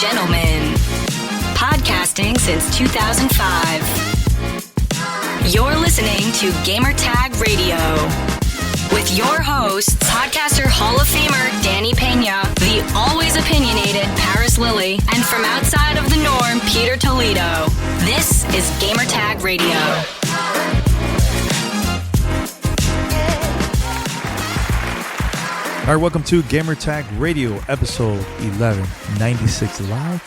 gentlemen, podcasting since 2005. You're listening to Gamertag Radio with your hosts, podcaster Hall of Famer Danny Pena, the always opinionated Paris Lilly, and from outside of the norm, Peter Toledo. This is Gamertag Radio. All right, welcome to Gamertag Radio, episode 1196, live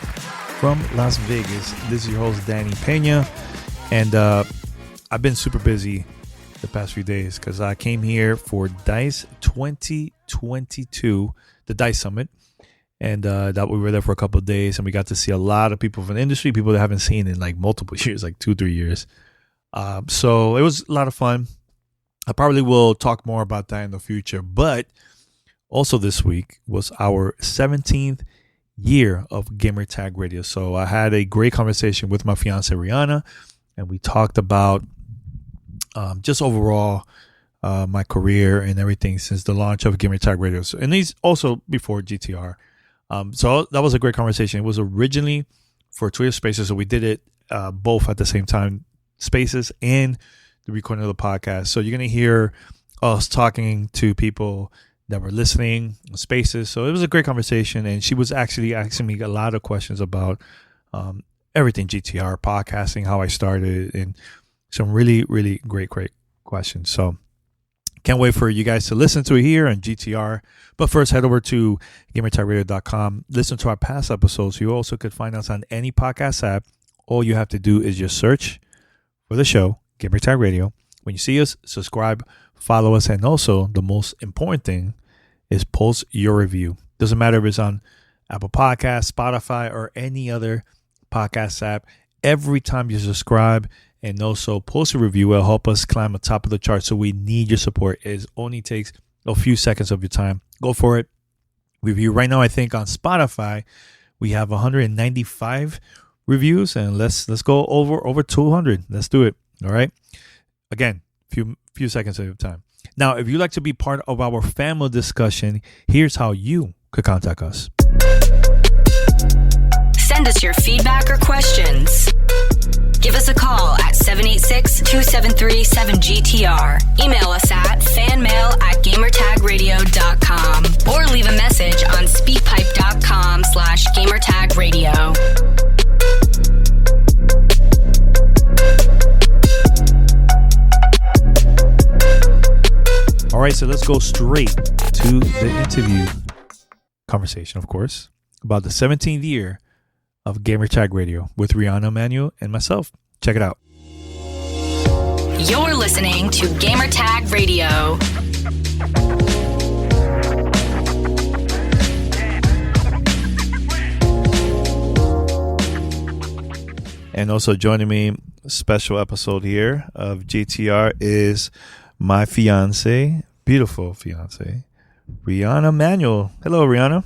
from Las Vegas. This is your host, Danny Pena, and I've been super busy the past few days because I came here for DICE 2022, the DICE Summit, and that we were there for a couple of days, and we got to see a lot of people from the industry, people that I haven't seen in like multiple years, like 2-3 years. So it was a lot of fun. I probably will talk more about that in the future, but also this week was our 17th year of Gamertag Radio. So I had a great conversation with my fiance Rihanna, and we talked about just overall my career and everything since the launch of Gamertag Radio. So, and these also before GTR. So that was a great conversation. It was originally for Twitter Spaces, so we did it both at the same time, Spaces and the recording of the podcast. So you're going to hear us talking to people that were listening on Spaces. So it was a great conversation, and she was actually asking me a lot of questions about everything GTR, podcasting, how I started, and some really, really great questions. So can't wait for you guys to listen to it here on GTR. But first, head over to GamerTagRadio.com. Listen to our past episodes. You also could find us on any podcast app. All you have to do is just search for the show, Gamertag Radio. When you see us, subscribe, follow us, and also the most important thing is post your review. Doesn't matter if it's on Apple Podcasts, Spotify, or any other podcast app. Every time you subscribe and also post a review, will help us climb the top of the chart. So we need your support. It only takes a few seconds of your time. Go for it. Review right now. I think on Spotify we have 195 reviews, and let's go over 200. Let's do it. All right. Again, few seconds of your time. Now, if you'd like to be part of our family discussion, here's how you could contact us. Send us your feedback or questions. Give us a call at 786-273-7GTR. Email us at fanmail@gamertagradio.com or leave a message on speakpipe.com/gamertagradio. All right, so let's go straight to the interview conversation, of course, about the 17th year of Gamertag Radio with Rihanna Manuel and myself. Check it out. You're listening to Gamertag Radio. And also joining me, special episode here of GTR is my fiance, beautiful fiance, Rihanna Manuel. Hello, Rihanna.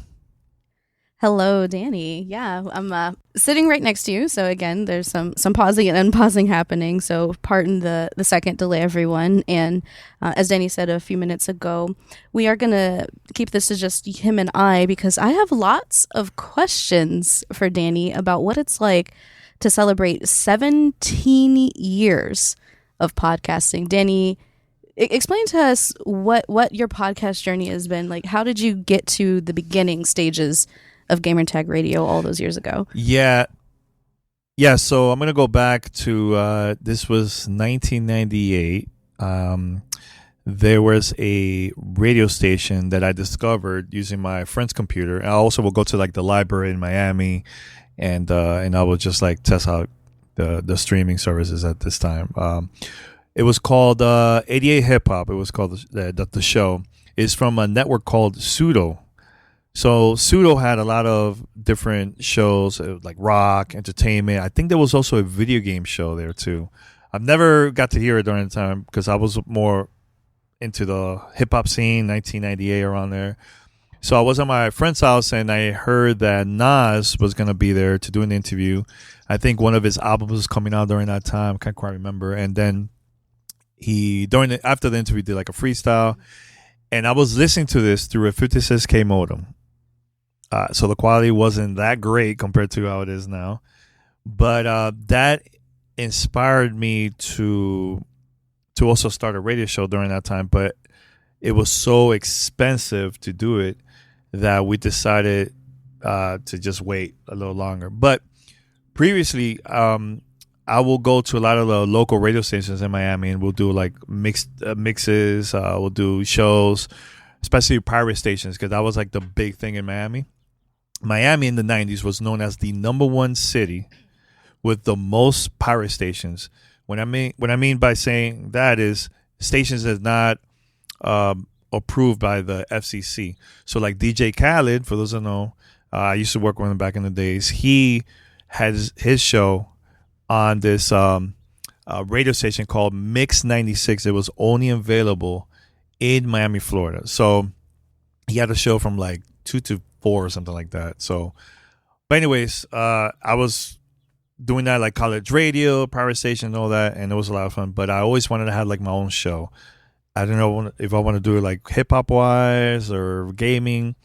Hello, Danny. Yeah, I'm sitting right next to you. So again, there's some pausing and unpausing happening. So pardon the second delay, everyone. And as Danny said a few minutes ago, we are going to keep this to just him and I, because I have lots of questions for Danny about what it's like to celebrate 17 years of podcasting. Danny, explain to us what your podcast journey has been. Like, how did you get to the beginning stages of Gamertag Radio all those years ago? Yeah. So I'm gonna go back to this was 1998. There was a radio station that I discovered using my friend's computer. I also will go to like the library in Miami, and I would just like test out the streaming services at this time. It was called 88 Hip Hop. It was called the show. It's from a network called Pseudo. So Pseudo had a lot of different shows, like rock, entertainment. I think there was also a video game show there too. I've never got to hear it during the time because I was more into the hip hop scene, 1998 around there. So I was at my friend's house and I heard that Nas was going to be there to do an interview. I think one of his albums was coming out during that time. Can't quite remember. And then after the interview, did like a freestyle. And I was listening to this through a 56K modem. So the quality wasn't that great compared to how it is now. But that inspired me to also start a radio show during that time. But it was so expensive to do it that we decided to just wait a little longer. But previously, I will go to a lot of the local radio stations in Miami, and we'll do like mixes. We'll do shows, especially pirate stations, because that was like the big thing in Miami. Miami in the 90s was known as the #1 city with the most pirate stations. What I mean by saying that is stations that's not approved by the FCC. So like DJ Khaled, for those that know, I used to work with him back in the days. He has his show on this radio station called Mix 96. It was only available in Miami, Florida. So he had a show from like 2 to 4 or something like that. So, but anyways, I was doing that like college radio, pirate station, and all that, and it was a lot of fun. But I always wanted to have like my own show. I don't know if I want to do it like hip hop wise or gaming.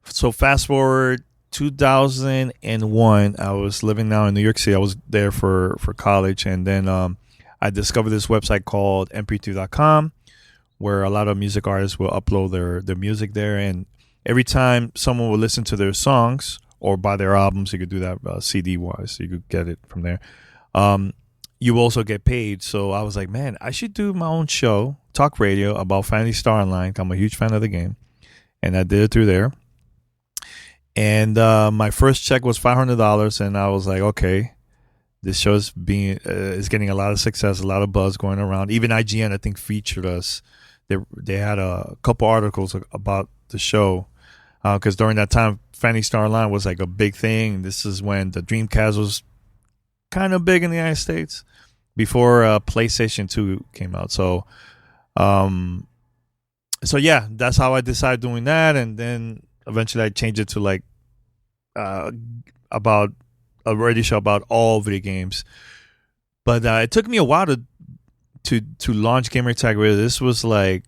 So fast forward 2001, I was living now in New York City. I was there for college, and then I discovered this website called mp3.com, where a lot of music artists will upload their music there. And every time someone will listen to their songs or buy their albums, you could do that CD wise. You could get it from there. You also get paid. So I was like, man, I should do my own show, talk radio about Phantasy Star Online. I'm a huge fan of the game, and I did it through there. And my first check was $500, and I was like, okay, this show is getting a lot of success, a lot of buzz going around. Even IGN, I think, featured us. They had a couple articles about the show, because during that time, Phantasy Star Online was like a big thing. This is when the Dreamcast was kind of big in the United States before PlayStation 2 came out. So yeah, that's how I decided doing that. And then eventually I changed it to like about a radio show about all video games. But it took me a while to launch Gamer Tag Radio. This was like,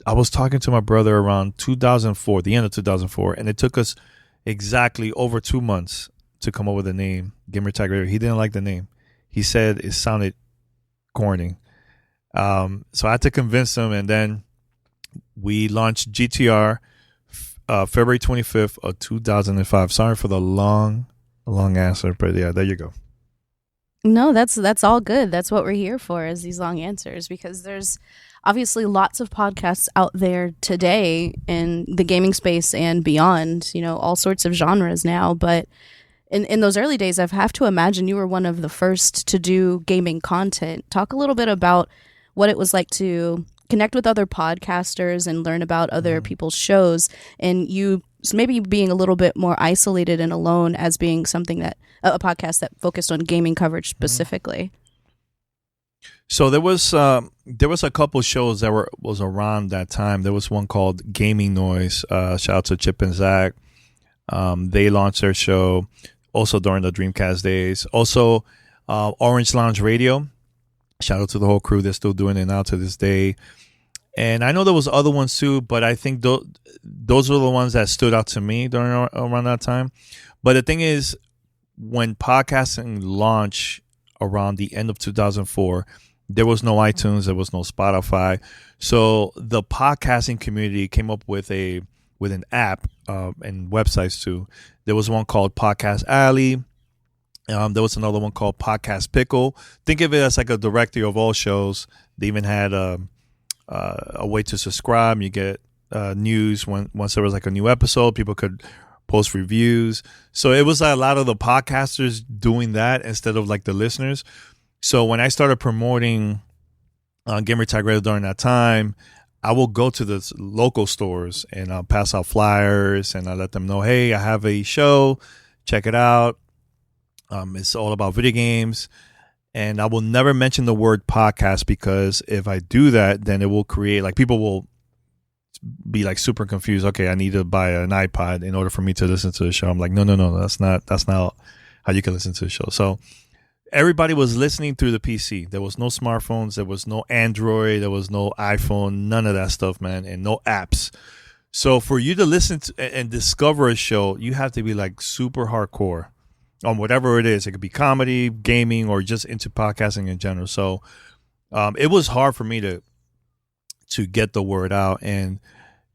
I was talking to my brother around 2004, the end of 2004, and it took us exactly over 2 months to come up with a name, Gamer Tag Radio. He didn't like the name. He said it sounded corny. So I had to convince him, and then we launched GTR February 25th of 2005. Sorry for the long answer, but yeah, there you go. No, that's all good. That's what we're here for, is these long answers, because there's obviously lots of podcasts out there today in the gaming space and beyond, all sorts of genres now. But in those early days, I have to imagine you were one of the first to do gaming content. Talk a little bit about what it was like to connect with other podcasters and learn about other people's shows, and you maybe being a little bit more isolated and alone as being something that a podcast that focused on gaming coverage specifically. So there was a couple shows that was around that time. There was one called Gaming Noise. Shout out to Chip and Zach. They launched their show also during the Dreamcast days. Also, Orange Lounge Radio. Shout out to the whole crew. They're still doing it now to this day. And I know there was other ones too, but I think those were the ones that stood out to me around that time. But the thing is, when podcasting launched around the end of 2004, there was no iTunes, there was no Spotify. So the podcasting community came up with an app and websites too. There was one called Podcast Alley. There was another one called Podcast Pickle. Think of it as like a directory of all shows. They even had a way to subscribe. You get news once there was like a new episode. People could post reviews. So it was a lot of the podcasters doing that instead of like the listeners. So when I started promoting Gamer Tag Radio during that time, I will go to the local stores and I'll pass out flyers and I let them know, hey, I have a show, check it out. It's all about video games. And I will never mention the word podcast, because if I do that, then it will create, like, people will be like super confused. Okay, I need to buy an iPod in order for me to listen to the show. I'm like, no, that's not how you can listen to the show. So everybody was listening through the PC. There was no smartphones. There was no Android. There was no iPhone. None of that stuff, man. And no apps. So for you to listen to and discover a show, you have to be like super hardcore on whatever it is. It could be comedy, gaming, or just into podcasting in general. So it was hard for me to get the word out. And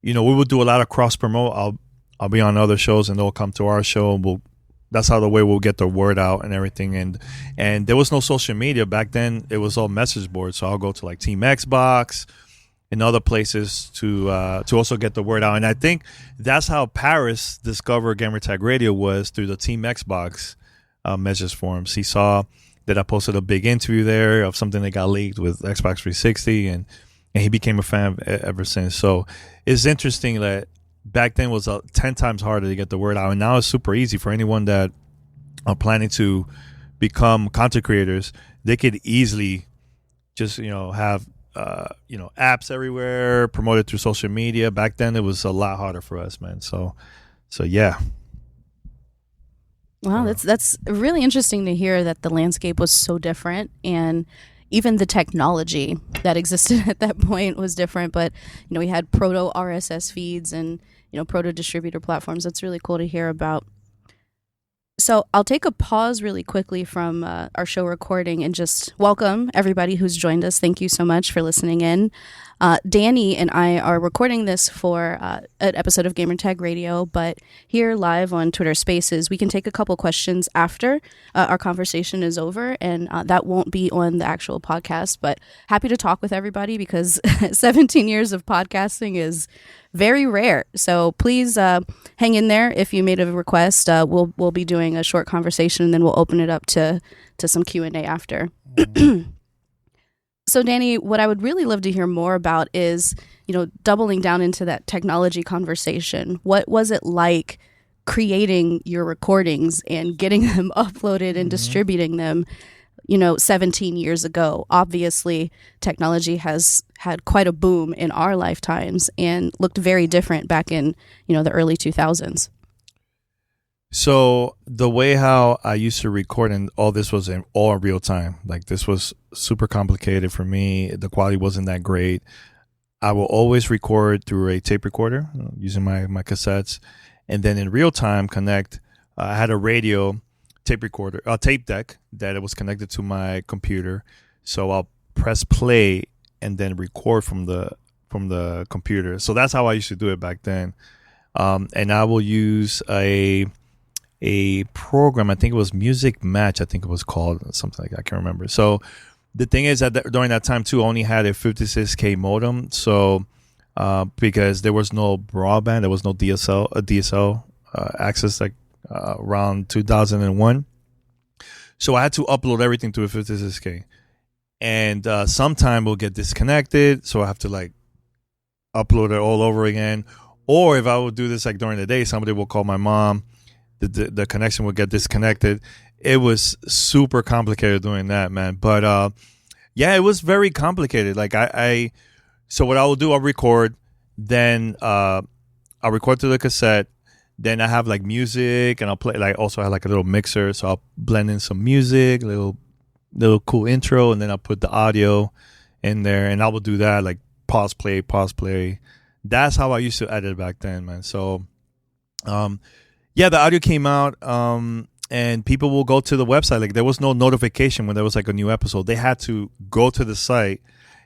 we would do a lot of cross promote. I'll be on other shows and they'll come to our show, and that's how we'll get the word out and everything. And there was no social media back then. It was all message boards. So I'll go to like Team Xbox and other places to also get the word out. And I think that's how Paris discovered Gamertag Radio, was through the Team Xbox message forums. He saw that I posted a big interview there of something that got leaked with Xbox 360, and he became a fan ever since. So it's interesting that back then was 10 times harder to get the word out, and now it's super easy for anyone that are planning to become content creators. They could easily just have apps everywhere, promoted through social media. Back then it was a lot harder for us, man. So yeah. Wow, that's really interesting to hear that the landscape was so different, and even the technology that existed at that point was different. But we had proto RSS feeds and proto distributor platforms. That's really cool to hear about. So I'll take a pause really quickly from our show recording and just welcome everybody who's joined us. Thank you so much for listening in. Danny and I are recording this for an episode of Gamertag Radio, but here live on Twitter Spaces, we can take a couple questions after our conversation is over, and that won't be on the actual podcast, but happy to talk with everybody because 17 years of podcasting is very rare. So please hang in there. If you made a request, we'll be doing a short conversation, and then we'll open it up to some Q&A after. So Danny, what I would really love to hear more about is, doubling down into that technology conversation. What was it like creating your recordings and getting them uploaded and distributing them, 17 years ago? Obviously, technology has had quite a boom in our lifetimes and looked very different back in, the early 2000s. So the way how I used to record, and all this was all in real time. Like, this was super complicated for me. The quality wasn't that great. I will always record through a tape recorder using my cassettes, and then in real time connect. I had a radio tape recorder, a tape deck that it was connected to my computer. So I'll press play and then record from the computer. So that's how I used to do it back then. And I will use a program. I think it was Music Match. I think it was called something like that. I can't remember. So the thing is that during that time too, I only had a 56K modem. So because there was no broadband, there was no DSL access like around 2001. So I had to upload everything to a 56K, and sometime we'll get disconnected. So I have to like upload it all over again. Or if I would do this like during the day, somebody will call my mom. The connection would get disconnected. It was super complicated doing that, man. But yeah, it was very complicated. Like so what I will do, I'll record, then I'll record to the cassette. Then I have like music, and I'll play. Like, also I have like a little mixer, so I'll blend in some music, little cool intro, and then I'll put the audio in there, and I will do that, like pause play. That's how I used to edit back then, man. So yeah, the audio came out, and people will go to the website. Like, there was no notification when there was like a new episode. They had to go to the site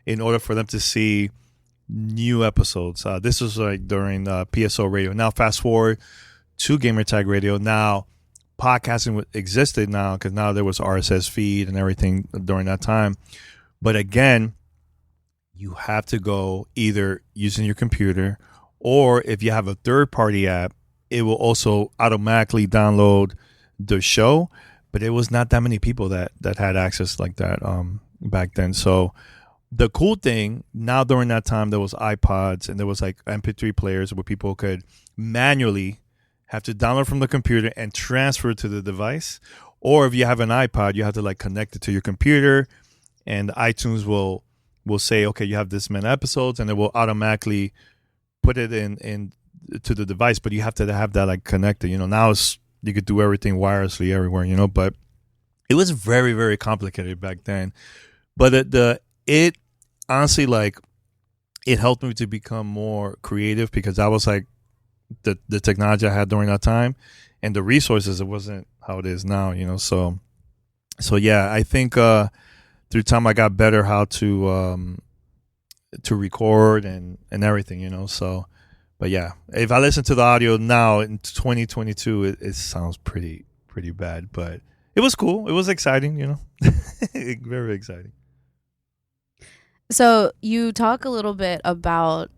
in order for them to see new episodes. This was like during PSO radio. Now fast forward to Gamertag Radio. Now podcasting existed now, because now there was RSS feed and everything during that time. But again, you have to go either using your computer, or if you have a third-party app, it will also automatically download the show. But it was not that many people that had access like that back then. So the cool thing, now during that time, there was iPods, and there was like MP3 players where people could manually have to download from the computer and transfer to the device. Or if you have an iPod, you have to like connect it to your computer, and iTunes will say, okay, you have this many episodes, and it will automatically put it in to the device. But you have to have that like connected. Now you could do everything wirelessly everywhere. But it was very, very complicated back then. But it honestly, like, it helped me to become more creative because that was like the technology I had during that time, and the resources, it wasn't how it is now, So yeah, I think through time I got better how to record and everything, So, but yeah, if I listen to the audio now in 2022, it sounds pretty bad, but it was cool. It was exciting, very exciting. So you talk a little bit about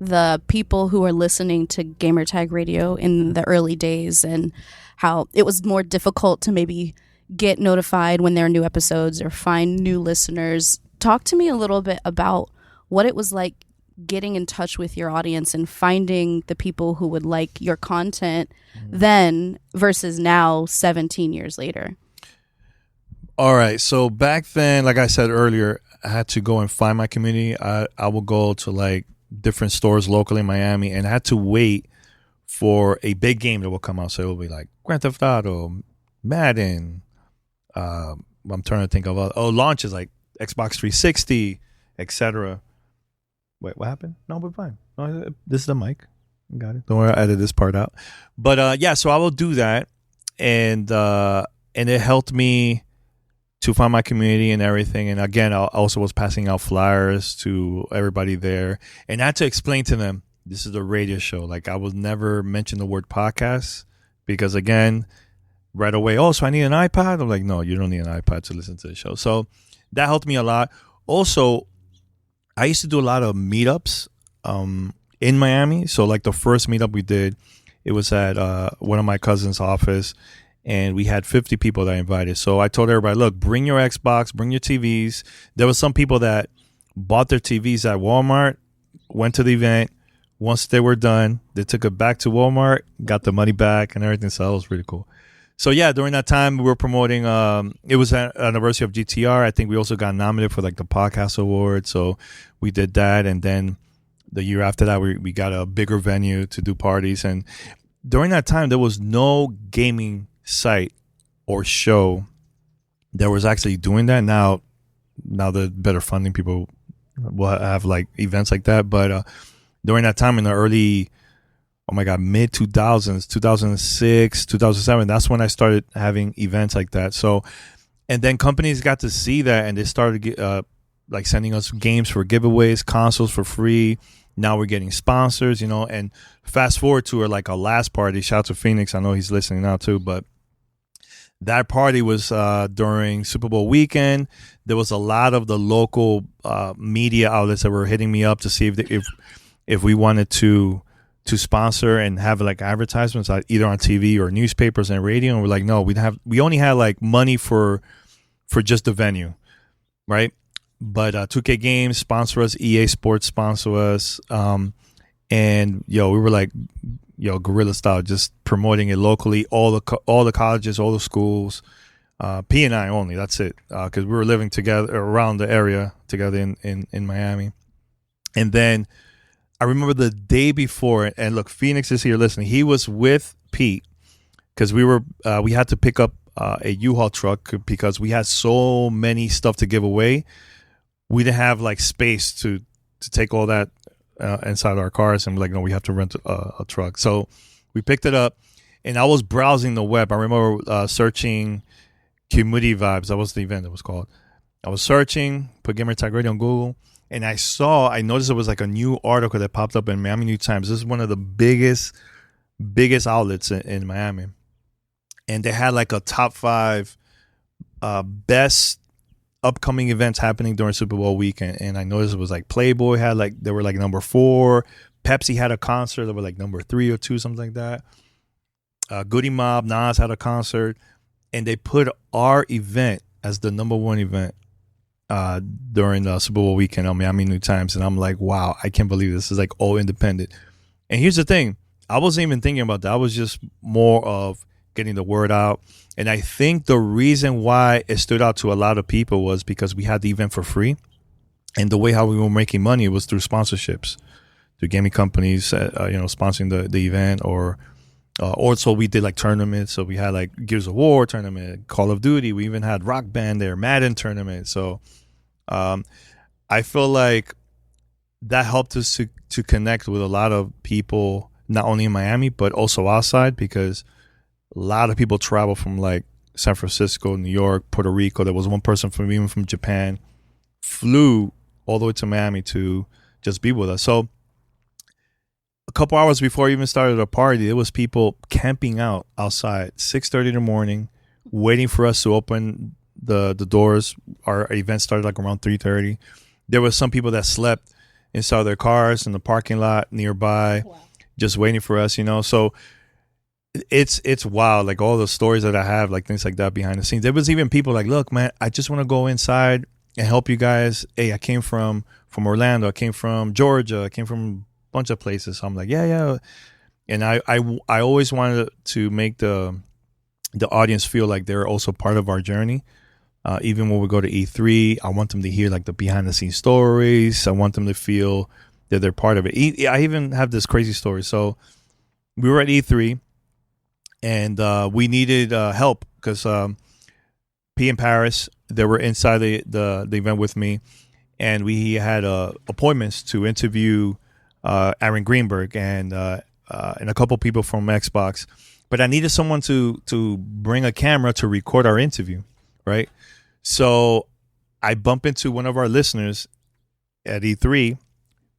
the people who are listening to Gamertag Radio in the early days and how it was more difficult to maybe get notified when there are new episodes or find new listeners. Talk to me a little bit about what it was like getting in touch with your audience and finding the people who would like your content then versus now, 17 years later. All right. So back then, like I said earlier, I had to go and find my community. I would go to like different stores locally in Miami, and I had to wait for a big game that will come out. So it will be like Grand Theft Auto, Madden. I'm trying to think of launches like Xbox 360, etc. Wait, what happened? No, we're fine. No, this is the mic. Got it. Don't worry, I edited this part out. But yeah, so I will do that, and it helped me to find my community and everything. And again, I also was passing out flyers to everybody there, and I had to explain to them this is a radio show. Like, I would never mention the word podcast because, again, right away, so I need an iPad. I'm like, no, you don't need an iPad to listen to the show. So that helped me a lot. Also, I used to do a lot of meetups in Miami. So like the first meetup we did, it was at one of my cousin's office, and we had 50 people that I invited. So I told everybody, look, bring your Xbox, bring your TVs. There was some people that bought their TVs at Walmart, went to the event. Once they were done, they took it back to Walmart, got the money back and everything. So that was really cool. So yeah, during that time, we were promoting, it was an anniversary of GTR. I think we also got nominated for like the podcast award. So we did that. And then the year after that, we got a bigger venue to do parties. And during that time, there was no gaming site or show that was actually doing that. Now the better funding, people will have like events like that. But during that time in the early, mid 2000s, 2006, 2007, that's when I started having events like that. So, and then companies got to see that, and they started like sending us games for giveaways, consoles for free. Now we're getting sponsors, and fast forward to like our last party. Shout out to Phoenix. I know he's listening now too, but that party was during Super Bowl weekend. There was a lot of the local media outlets that were hitting me up to see if we wanted to sponsor and have like advertisements either on TV or newspapers and radio. And we're like, no, we only had like money for just the venue, right? But 2K Games sponsor us, EA Sports sponsor us, and we were like, guerrilla style, just promoting it locally, all the colleges, all the schools, P&I only. That's it, because we were living together around the area together in Miami. And then I remember the day before, and look, Phoenix is here listening. He was with Pete because we had to pick up a U-Haul truck because we had so many stuff to give away. We didn't have like space to take all that inside our cars, and we're like, no, we have to rent a truck. So we picked it up, and I was browsing the web. I remember searching Community Vibes. That was the event it was called. I was searching, put Gamer Tag Radio on Google, and I noticed it was like a new article that popped up in Miami New Times. This is one of the biggest outlets in Miami, and they had like a top 5 best upcoming events happening during Super Bowl weekend. And I noticed it was like Playboy had like, they were like number 4. Pepsi had a concert that were like number 3 or 2, something like that. Goody Mob, Nas had a concert, and they put our event as the number 1 event during the Super Bowl weekend on Miami New Times. And I'm like, wow, I can't believe this is like all independent. And here's the thing, I wasn't even thinking about that. I was just more of getting the word out. And I think the reason why it stood out to a lot of people was because we had the event for free. And the way how we were making money was through sponsorships, through gaming companies, sponsoring the event, or also we did like tournaments. So we had like Gears of War tournament, Call of Duty. We even had Rock Band there, Madden tournament. So I feel like that helped us to connect with a lot of people, not only in Miami, but also outside, because a lot of people travel from like San Francisco, New York, Puerto Rico. There was one person even from Japan, flew all the way to Miami to just be with us. So a couple hours before we even started the party, there was people camping out outside, 6:30 in the morning, waiting for us to open the doors. Our event started like around 3:30. There was some people that slept inside their cars in the parking lot nearby, just waiting for us, So it's wild, like all the stories that I have, like things like that behind the scenes. There was even people like, look, man, I just want to go inside and help you guys. Hey, I came from Orlando. I came from Georgia. I came from a bunch of places. So I'm like, yeah. And I always wanted to make the audience feel like they're also part of our journey. Even when we go to E3, I want them to hear like the behind the scenes stories. I want them to feel that they're part of it. I even have this crazy story. So we were at E3 and we needed help because P and Paris, they were inside the event with me, and we had appointments to interview Aaron Greenberg and a couple people from Xbox. But I needed someone to bring a camera to record our interview, right? So I bump into one of our listeners at E3.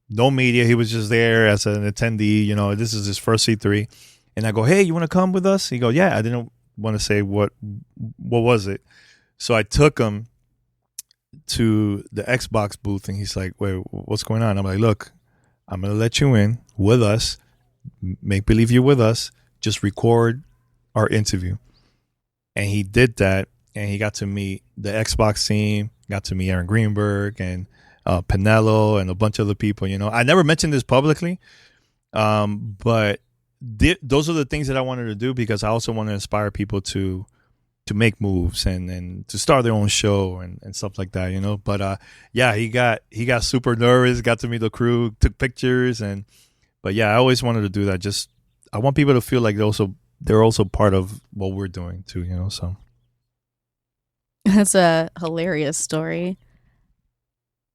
No media. He was just there as an attendee. This is his first E3. And I go, hey, you want to come with us? He goes, yeah. I didn't want to say what was it. So I took him to the Xbox booth, and he's like, wait, what's going on? I'm like, look, I'm going to let you in with us. Make believe you're with us. Just record our interview. And he did that, and he got to meet the Xbox team, got to meet Aaron Greenberg and Pinello and a bunch of other people. I never mentioned this publicly, but those are the things that I wanted to do, because I also want to inspire people to make moves and to start their own show and stuff like that, But he got super nervous, got to meet the crew, took pictures, but I always wanted to do that. Just I want people to feel like they're also part of what we're doing too, So that's a hilarious story.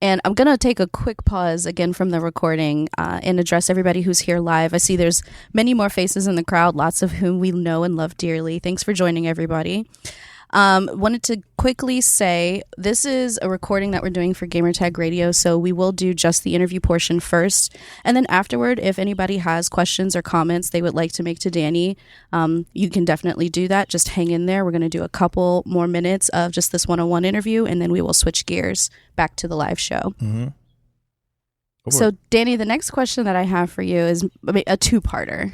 And I'm going to take a quick pause again from the recording and address everybody who's here live. I see there's many more faces in the crowd, lots of whom we know and love dearly. Thanks for joining, everybody. Wanted to quickly say this is a recording that we're doing for Gamertag Radio, so we will do just the interview portion first. And then afterward, if anybody has questions or comments they would like to make to Danny, you can definitely do that. Just hang in there. We're going to do a couple more minutes of just this one-on-one interview, and then we will switch gears back to the live show. Mm-hmm. So, Danny, the next question that I have for you is a two-parter,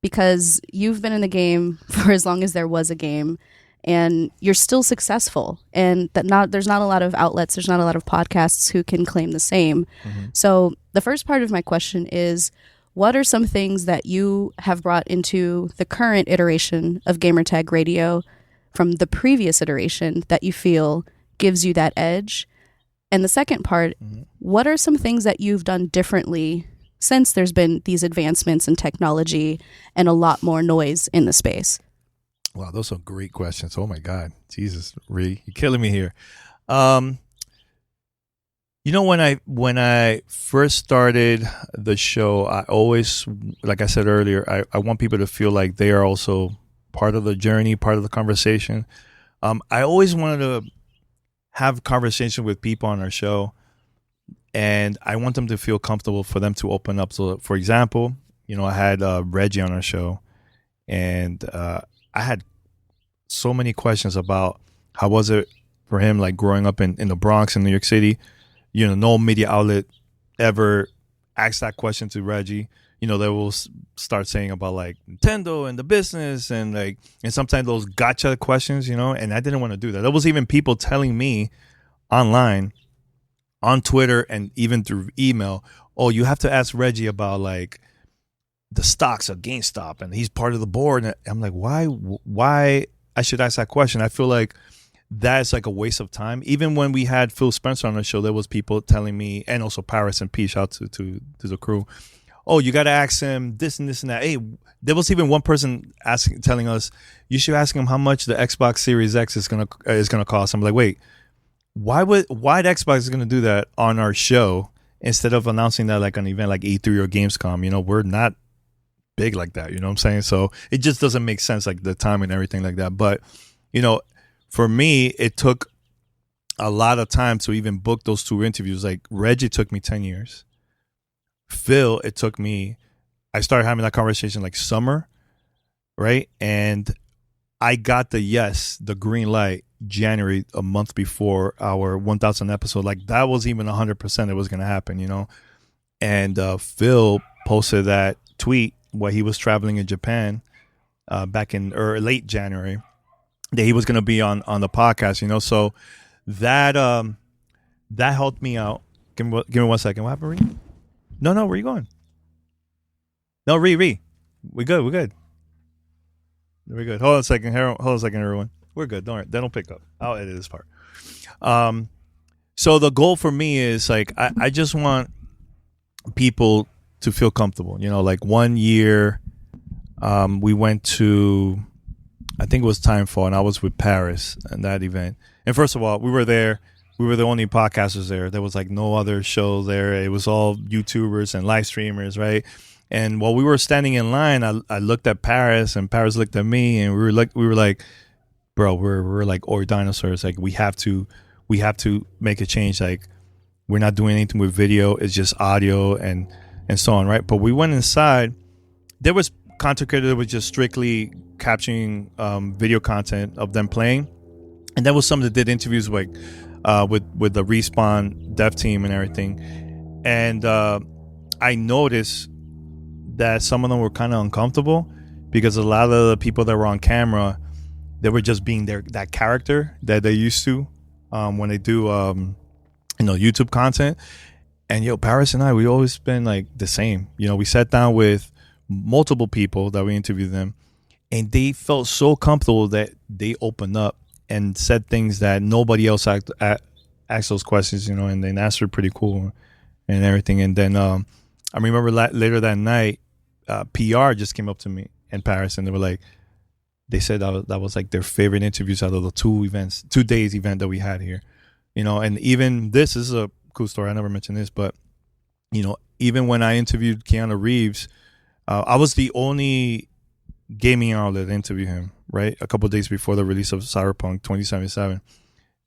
because you've been in the game for as long as there was a game, and you're still successful, and there's not a lot of outlets, there's not a lot of podcasts who can claim the same. Mm-hmm. So the first part of my question is, what are some things that you have brought into the current iteration of Gamertag Radio from the previous iteration that you feel gives you that edge? And the second part, what are some things that you've done differently since there's been these advancements in technology and a lot more noise in the space? Wow, those are great questions. Oh my God, Jesus, Ree, you're killing me here. When I first started the show, I always, like I said earlier, I want people to feel like they are also part of the journey, part of the conversation. I always wanted to have conversation with people on our show, and I want them to feel comfortable for them to open up. So, for example, I had Reggie on our show, and I had so many questions about how was it for him, like growing up in the Bronx in New York City. No media outlet ever asked that question to Reggie. They will start saying about like Nintendo and the business and sometimes those gotcha questions, and I didn't want to do that. There was even people telling me online, on Twitter, and even through email, oh, you have to ask Reggie about like the stocks of GameStop, and he's part of the board. And I'm like, why I should ask that question? I feel like that's like a waste of time. Even when we had Phil Spencer on the show, there was people telling me, and also Paris and P, shout to the crew, oh, you got to ask him this and this and that. Hey, there was even one person telling us, you should ask him how much the Xbox Series X is gonna cost. I'm like, wait, why the Xbox is gonna do that on our show? instead of announcing that like an event like E3 or Gamescom. You know, we're not big like that. You know what I'm saying? So it just doesn't make sense, like the time and everything like that. But, you know, for me, it took a lot of time to even book those 2 interviews. Like Reggie took me 10 years. Phil, I started having that conversation like summer, right? And I got the green light January, a month before our 1000 episode. Like that was even 100% it was going to happen, you know? And Phil posted that tweet while he was traveling in Japan back in late January, that he was going to be on the podcast, you know? So that helped me out. Give me 1 second. What happened, Ree? No, where are you going? No, Ree. We're good. We're good. Hold on a second, everyone. We're good. Don't worry. They don't pick up. I'll edit this part. So the goal for me is like I just want people to feel comfortable. You know, like 1 year, we went to, I think it was Timefall, and I was with Paris in that event. And first of all, we were there. We were the only podcasters there. There was like no other show there. It was all YouTubers and live streamers, right? And while we were standing in line, I looked at Paris, and Paris looked at me, and we were like, bro, we're like or dinosaurs. Like we have to make a change. Like we're not doing anything with video. It's just audio and so on, right? But we went inside. There was content creator that was just strictly capturing video content of them playing, and there was some that did interviews like with the Respawn dev team and everything. And I noticed that some of them were kind of uncomfortable because a lot of the people that were on camera, they were just being that character that they used to when they do YouTube content. And Paris and I, we always been like the same. You know, we sat down with multiple people that we interviewed them, and they felt so comfortable that they opened up and said things that nobody else asked those questions, you know, and they answered pretty cool and everything. And then I remember later that night, PR just came up to me in Paris, and they said that was like their favorite interviews out of the 2 days event that we had here, you know. And even this is a cool story. I never mentioned this, but you know, even when I interviewed Keanu Reeves, I was the only gaming outlet to interview him, right? A couple of days before the release of Cyberpunk 2077.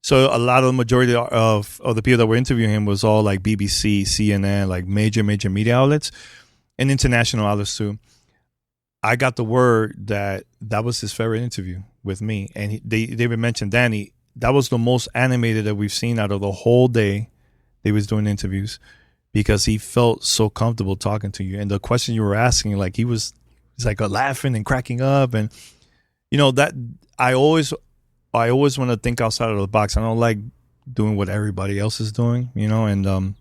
So a lot of the majority of the people that were interviewing him was all like BBC, CNN, like major media outlets, and international outlets too. I got the word that was his favorite interview with me. And they even mentioned, Danny, that was the most animated that we've seen out of the whole day they was doing interviews, because he felt so comfortable talking to you. And the question you were asking, like he's like laughing and cracking up. And, you know, that I always want to think outside of the box. I don't like doing what everybody else is doing, you know, and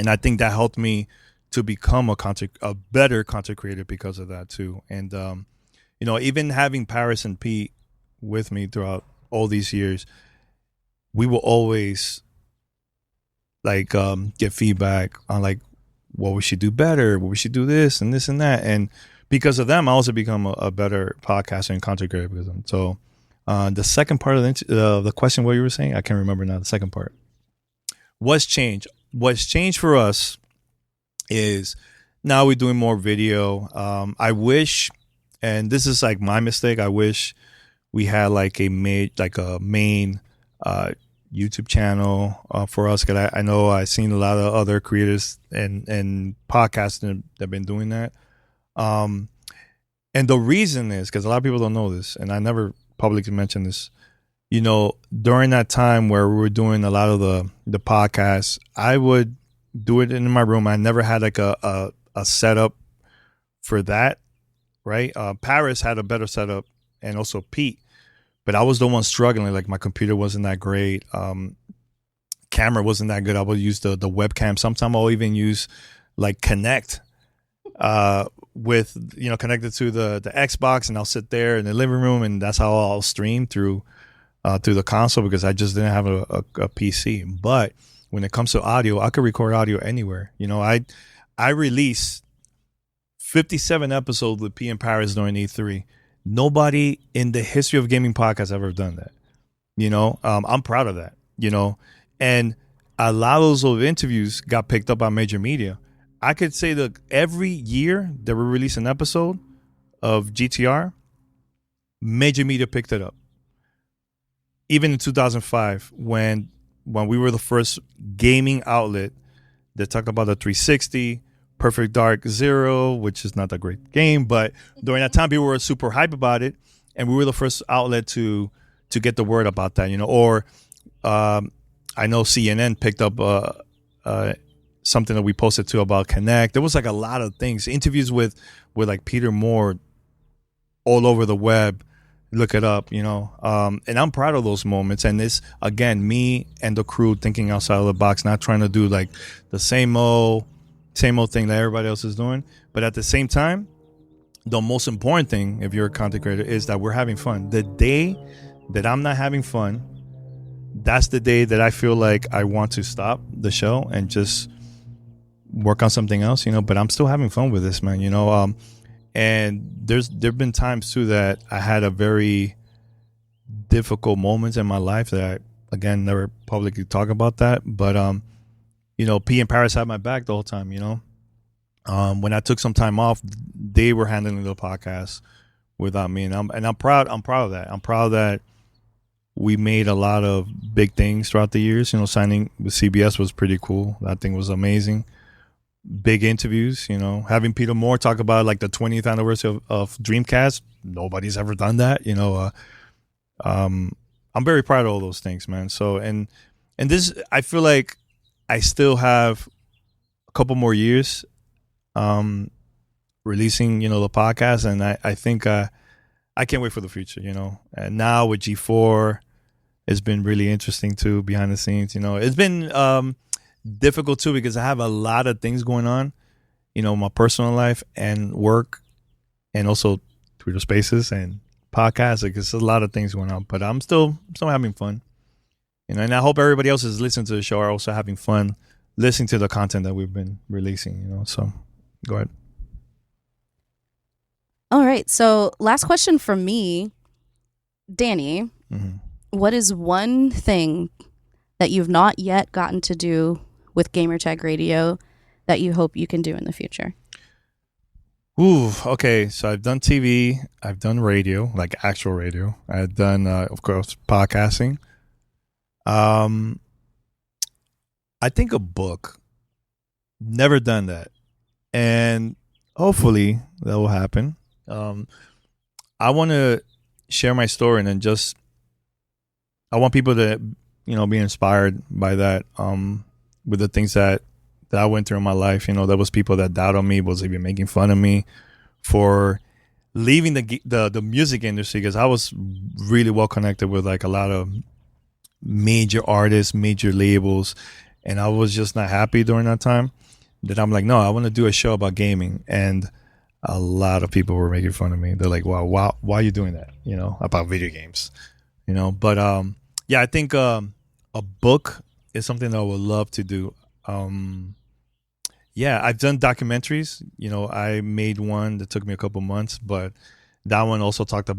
I think that helped me to become a better content creator because of that too. And you know, even having Paris and Pete with me throughout all these years, we will always like get feedback on like what we should do better, what we should do this and that. And because of them, I also become a better podcaster and content creator because of them. So the second part of the question, what you were saying, I can't remember now. The second part. What's changed? What's changed for us is now we're doing more video. I wish, and this is like my mistake, I wish we had like a main YouTube channel for us, because I know I've seen a lot of other creators and podcasts that have been doing that. And the reason is because a lot of people don't know this, and I never publicly mentioned this. You know, during that time where we were doing a lot of the podcasts, I would do it in my room. I never had like a setup for that, right? Paris had a better setup, and also Pete, but I was the one struggling. Like my computer wasn't that great, camera wasn't that good. I would use the webcam. Sometimes I'll even use like Connect with, you know, connected to the Xbox, and I'll sit there in the living room, and that's how I'll stream through the console, because I just didn't have a PC. But when it comes to audio, I could record audio anywhere. You know, I released 57 episodes with P in Paris during E3. Nobody in the history of gaming podcasts ever done that. You know, I'm proud of that, you know, and a lot of those old interviews got picked up by major media. I could say that every year that we release an episode of GTR, major media picked it up. Even in 2005, when we were the first gaming outlet that talked about the 360, Perfect Dark Zero, which is not a great game, but during that time, people were super hype about it, and we were the first outlet to get the word about that, Or I know CNN picked up something that we posted too about Connect. There was like a lot of things, interviews with like Peter Moore all over the web. Look it up, and I'm proud of those moments. And this, again, me and the crew thinking outside of the box, not trying to do like the same old thing that everybody else is doing. But at the same time, the most important thing, if you're a content creator, is that we're having fun. The day that I'm not having fun, that's the day that I feel like I want to stop the show and just work on something else, but I'm still having fun with this, man, and there've been times too that I had a very difficult moments in my life that I, again, never publicly talk about that, but P and Paris had my back the whole time, when I took some time off, they were handling the podcast without me, and I'm proud of that. I'm proud that we made a lot of big things throughout the years. Signing with CBS was pretty cool. That thing was amazing. Big interviews, having Peter Moore talk about like the 20th anniversary of Dreamcast. Nobody's ever done that, I'm very proud of all those things, man. So, and this, I feel like I still have a couple more years releasing, the podcast. And I think I can't wait for the future, And now with G4, it's been really interesting too, behind the scenes. It's been difficult too because I have a lot of things going on, my personal life and work, and also Twitter Spaces and podcasts. Like, there's a lot of things going on, but I'm still having fun. And I hope everybody else is listening to the show are also having fun listening to the content that we've been releasing. So go ahead. All right. So last question from me, Danny. Mm-hmm. What is one thing that you've not yet gotten to do with Gamertag Radio that you hope you can do in the future? Ooh, okay. So I've done TV, I've done radio, like actual radio. I've done, of course, podcasting. I think a book. Never done that, and hopefully that will happen. I want to share my story, and then I want people to, be inspired by that. With the things that I went through in my life, there was people that doubted me, was even making fun of me for leaving the music industry, because I was really well connected with like a lot of major artists, major labels, and I was just not happy during that time. That I'm like, no, I want to do a show about gaming, and a lot of people were making fun of me. They're like, wow, why are you doing that? About video games, But yeah, I think a book is something that I would love to do. Yeah, I've done documentaries. I made one that took me a couple months, but that one also talked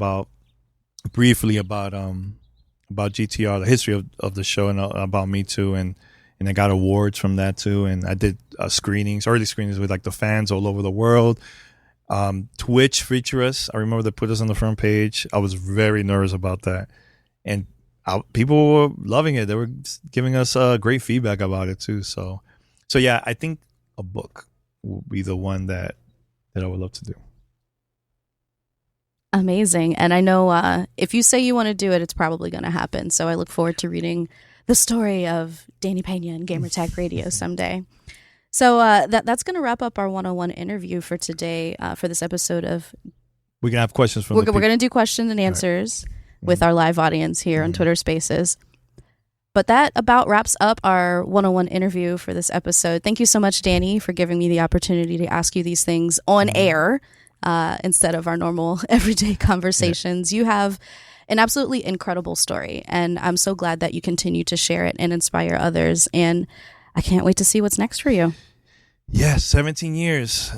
briefly about GTR, the history of the show, and about me too, and I got awards from that too. And I did early screenings with like the fans all over the world. Twitch featured us. I remember they put us on the front page. I was very nervous about that, and people were loving it. They were giving us great feedback about it too. So yeah, I think a book will be the one that I would love to do. Amazing. And I know if you say you want to do it, it's probably going to happen. So I look forward to reading the story of Danny Pena and Gamertag Radio someday. So that's going to wrap up our 101 interview for today, for this episode of... We can have questions from We're going to do questions and answers with our live audience here on Twitter Spaces. But that about wraps up our 101 interview for this episode. Thank you so much, Danny, for giving me the opportunity to ask you these things on air instead of our normal everyday conversations. You have an absolutely incredible story, and I'm so glad that you continue to share it and inspire others. And I can't wait to see what's next for you. Yeah, 17 years,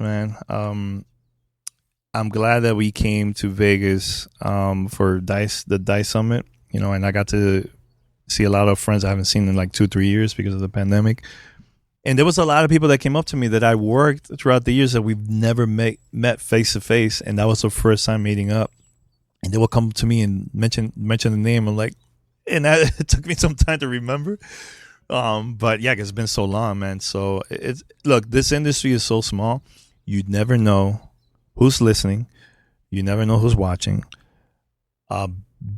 man. I'm glad that we came to Vegas for the DICE Summit, and I got to see a lot of friends I haven't seen in like 2-3 years because of the pandemic. And there was a lot of people that came up to me that I worked throughout the years that we've never met face to face, and that was the first time meeting up. And they would come to me and mention the name. I'm like, and that it took me some time to remember. But yeah, 'cause it's been so long, man. So look, this industry is so small. You never know who's listening. You never know who's watching.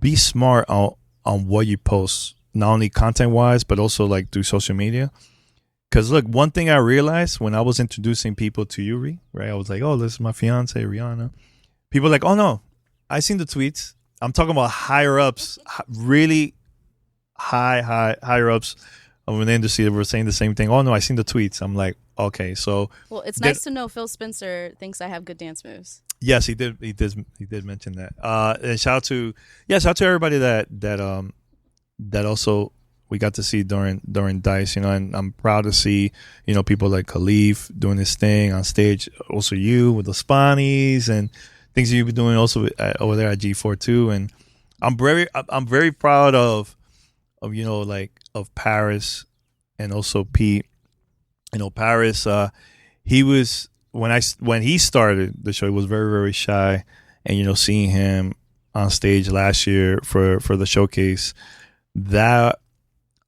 Be smart on what you post, not only content wise, but also like through social media. Because look, one thing I realized when I was introducing people to Yuri, right? I was like, oh, this is my fiance, Rihanna. People are like, oh no, I seen the tweets. I'm talking about higher ups, really higher ups of an industry that were saying the same thing. Oh no, I seen the tweets. I'm like, okay, so. Well, it's nice to know Phil Spencer thinks I have good dance moves. Yes, he did mention that. And shout out to everybody that also we got to see during Dice, and I'm proud to see, people like Khalif doing this thing on stage. Also you with the Spanies and things you've been doing also over there at G4 too. And I'm very proud of Paris and also Pete. Paris, he was when he started the show, he was very, very shy, and seeing him on stage last year for the showcase, that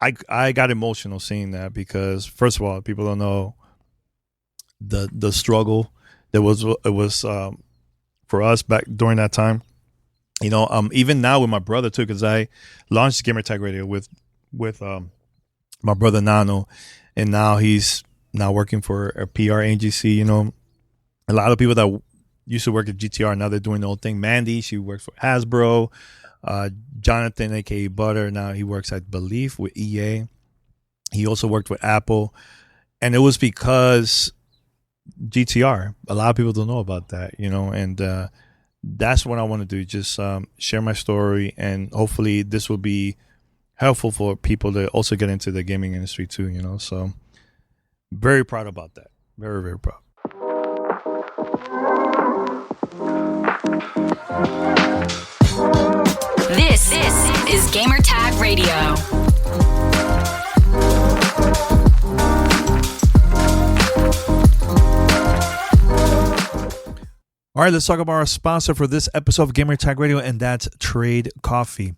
I got emotional seeing that, because first of all, people don't know the struggle that was for us back during that time. Even now with my brother too, because I launched Gamer Tag Radio with my brother Nano, and now he's working for a PR agency. A lot of people that used to work at GTR, now they're doing the whole thing. Mandy, she works for Hasbro. Jonathan, aka Butter, now he works, I believe, with EA. He also worked with Apple, and it was because GTR. A lot of people don't know about that, and that's what I want to do. Just share my story, and hopefully this will be helpful for people to also get into the gaming industry too. So very proud about that. Very, very proud. This is Gamer Tag Radio. All right, let's talk about our sponsor for this episode of Gamer Tag Radio, and that's Trade Coffee.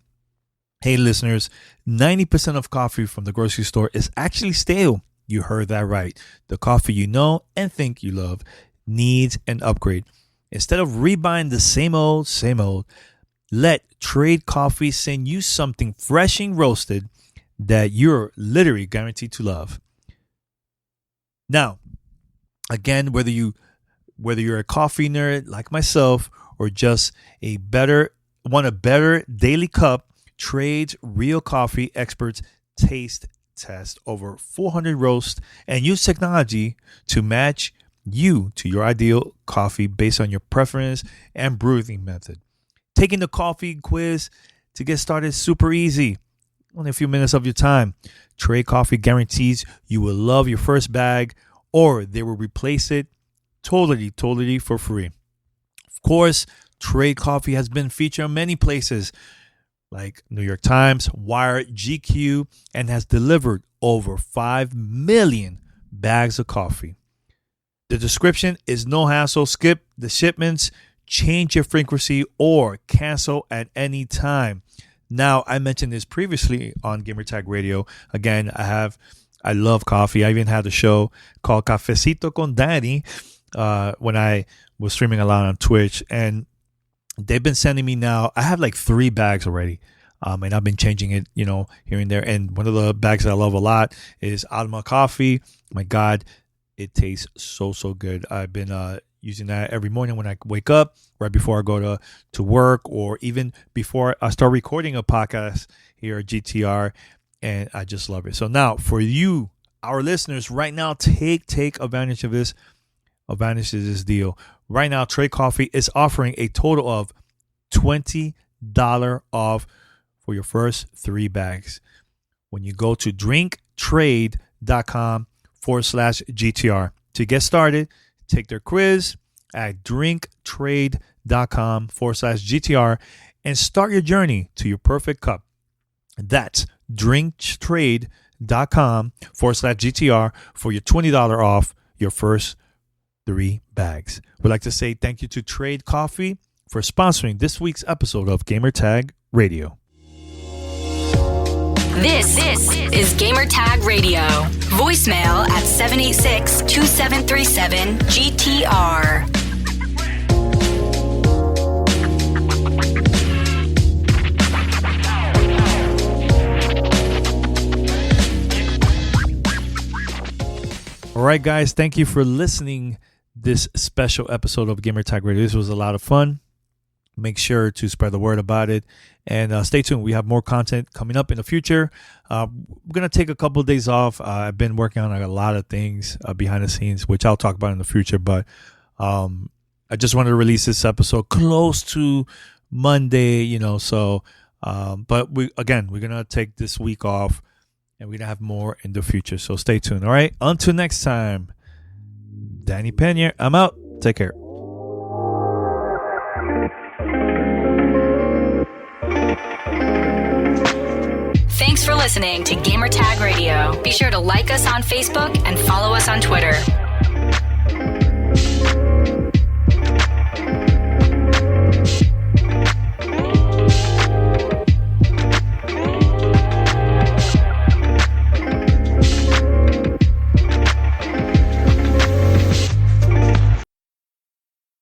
Hey, listeners, 90% of coffee from the grocery store is actually stale. You heard that right. The coffee you know and think you love needs an upgrade. Instead of rebuying the same old, let Trade Coffee send you something fresh and roasted that you're literally guaranteed to love. Now, again, whether you're a coffee nerd like myself or just want a better daily cup, Trade's real coffee experts taste test over 400 roasts and use technology to match you to your ideal coffee based on your preference and brewing method. Taking the coffee quiz to get started is super easy. Only a few minutes of your time. Trade Coffee guarantees you will love your first bag, or they will replace it totally for free. Of course, Trade Coffee has been featured in many places like New York Times, Wired, GQ, and has delivered over 5 million bags of coffee. The description is no hassle. Skip the shipments, change your frequency, or cancel at any time. Now, I mentioned this previously on Gamer Tag Radio. Again, I love coffee. I even had a show called Cafecito con Danny when I was streaming a lot on Twitch, and they've been sending me now. I have like 3 bags already, and I've been changing it, here and there. And one of the bags that I love a lot is Alma Coffee. My God, it tastes so good. I've been using that every morning when I wake up, right before I go to work, or even before I start recording a podcast here at GTR, and I just love it. So now, for you, our listeners, right now, take advantage of this. Advantage of this deal. Right now, Trade Coffee is offering a total of $20 off for your first 3 bags when you go to drinktrade.com/GTR. To get started, take their quiz at drinktrade.com/GTR and start your journey to your perfect cup. That's drinktrade.com/GTR for your $20 off your first 3 bags. We'd like to say thank you to Trade Coffee for sponsoring this week's episode of Gamertag Radio. This is Gamertag Radio. Voicemail at 786-2737-GTR. All right, guys, thank you for listening this special episode of Gamertag Radio. This was a lot of fun. Make sure to spread the word about it, and stay tuned. We have more content coming up in the future. We're going to take a couple of days off. I've been working on a lot of things behind the scenes, which I'll talk about in the future, but I just wanted to release this episode close to Monday, so but we're going to take this week off, and we're going to have more in the future, so stay tuned. All right, until next time, Danny Pena, I'm out. Take care. Thanks for listening to Gamertag Radio. Be sure to like us on Facebook and follow us on Twitter.